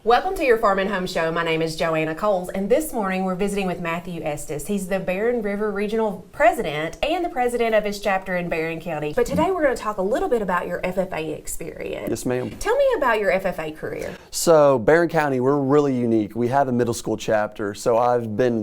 Welcome to your Farm and Home Show. My name is Joanna Coles, and this morning we're visiting with Matthew Estes. He's the Barren River Regional President and the president of his chapter in Barren County. But today we're going to talk a little bit about your FFA experience. Yes, ma'am. Tell me about your FFA career. So Barren County, we're really unique. We have a middle school chapter. So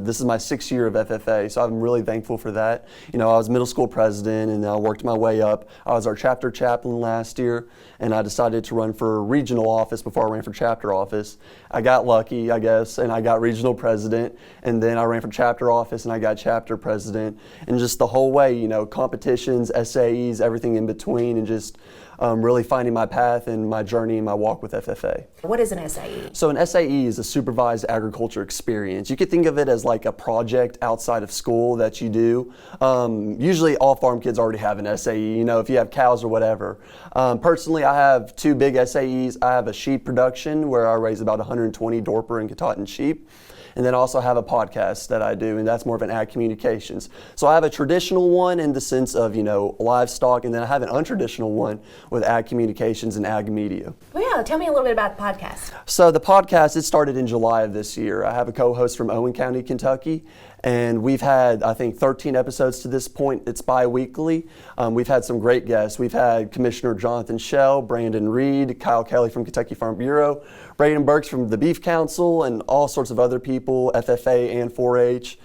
this is my 6th year of FFA, so I'm really thankful for that. You know, I was middle school president and I worked my way up. I was our chapter chaplain last year, and I decided to run for regional office before I ran for chapter office. I got lucky, I guess, and I got regional president, and then I ran for chapter office and I got chapter president, and just the whole way, you know, competitions, SAEs, everything in between, and just really finding my path and my journey and my walk with FFA. What is an SAE? So an SAE is a supervised agriculture experience. You could think of it as like a project outside of school that you do. Usually all farm kids already have an SAE, you know, if you have cows or whatever. Personally, I have 2 big SAEs. I have a sheep production where I raise about 120 Dorper and Katahdin sheep. And then I also have a podcast that I do, and that's more of an ag communications. So I have a traditional one in the sense of, you know, livestock, and then I have an untraditional one with ag communications and ag media. Well, yeah, tell me a little bit about the podcast. So the podcast, it started in July of this year. I have a co-host from Owen County, Kentucky, and we've had, I think, 13 episodes to this point. It's bi-weekly. We've had some great guests. We've had Commissioner Jonathan Schell, Brandon Reed, Kyle Kelly from Kentucky Farm Bureau, Braden Burks from the Beef Council, and all sorts of other people, FFA and 4-H.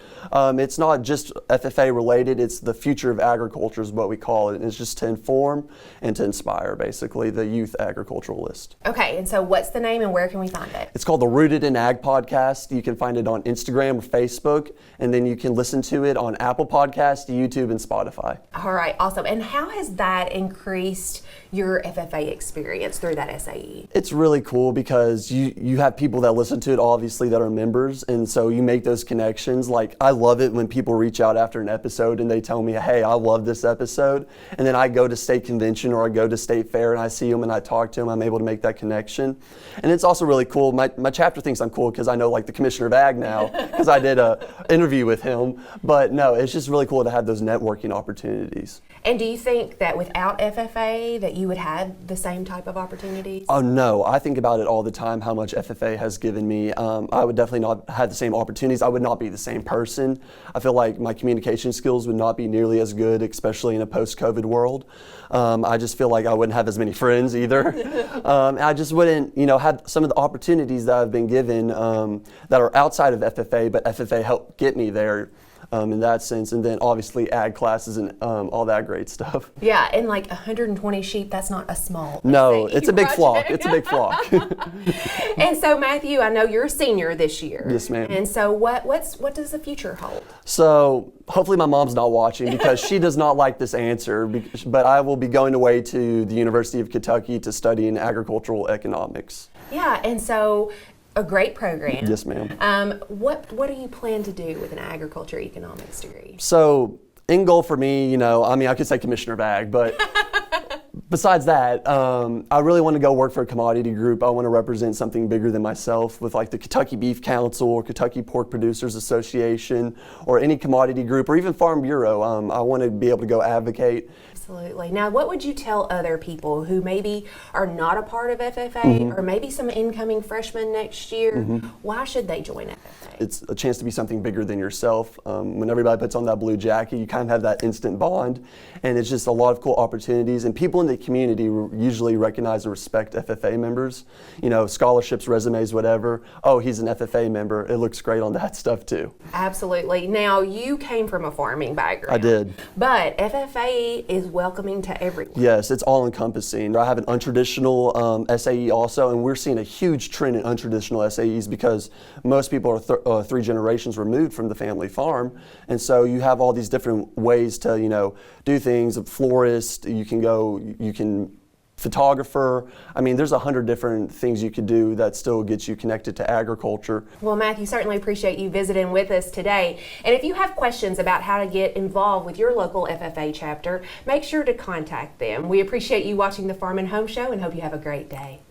It's not just FFA related, it's the future of agriculture is what we call it. And it's just to inform and to inspire, basically, the youth agriculturalist. Okay, and so what's the name and where can we find it? It's called the Rooted in Ag podcast. You can find it on Instagram or Facebook, and then you can listen to it on Apple Podcasts, YouTube, and Spotify. All right, awesome. And how has that increased your FFA experience through that SAE? It's really cool because you have people that listen to it, obviously, that are members, and so you make those connections. Like, I love it when people reach out after an episode and they tell me, hey, I love this episode, and then I go to state convention or I go to state fair and I see them and I talk to them, I'm able to make that connection. And it's also really cool. My chapter thinks I'm cool because I know, like, the commissioner of ag now because I did a interview with him, but no, it's just really cool to have those networking opportunities. And do you think that without FFA that you would have the same type of opportunities? Oh no, I think about it all the time, how much FFA has given me. I would definitely not have the same opportunities. I would not be the same person. I feel like my communication skills would not be nearly as good, especially in a post-COVID world. I just feel like I wouldn't have as many friends either. I just wouldn't, you know, have some of the opportunities that I've been given that are outside of FFA, but FFA helped get me there. In that sense, and then obviously ag classes and all that great stuff. Yeah, and like 120 sheep, that's not a small No, SAE it's a big project. flock. It's a big flock. And so Matthew, I know you're a senior this year. Yes, ma'am. And so what does the future hold? So hopefully my mom's not watching because she does not like this answer, but I will be going away to the University of Kentucky to study in agricultural economics. Yeah, and so a great program. Yes, ma'am. What do you plan to do with an agriculture economics degree? So, end goal for me, you know, I mean, I could say commissioner of ag, but besides that, I really want to go work for a commodity group. I want to represent something bigger than myself with like the Kentucky Beef Council or Kentucky Pork Producers Association or any commodity group or even Farm Bureau. I want to be able to go advocate. Absolutely. Now, what would you tell other people who maybe are not a part of FFA or maybe some incoming freshmen next year? Why should they join FFA? It's a chance to be something bigger than yourself. When everybody puts on that blue jacket, you kind of have that instant bond, and it's just a lot of cool opportunities. And people in the community usually recognize and respect FFA members. You know, scholarships, resumes, whatever. Oh, he's an FFA member. It looks great on that stuff too. Absolutely. Now, you came from a farming background. I did. But FFA is welcoming to everyone. Yes, it's all encompassing. I have an untraditional SAE also, and we're seeing a huge trend in untraditional SAEs because most people are 3 generations removed from the family farm, and so you have all these different ways to, you know, do things. A florist, you can photographer. I mean, there's 100 different things you could do that still gets you connected to agriculture. Well, Matthew, certainly appreciate you visiting with us today. And if you have questions about how to get involved with your local FFA chapter, make sure to contact them. We appreciate you watching the Farm and Home Show and hope you have a great day.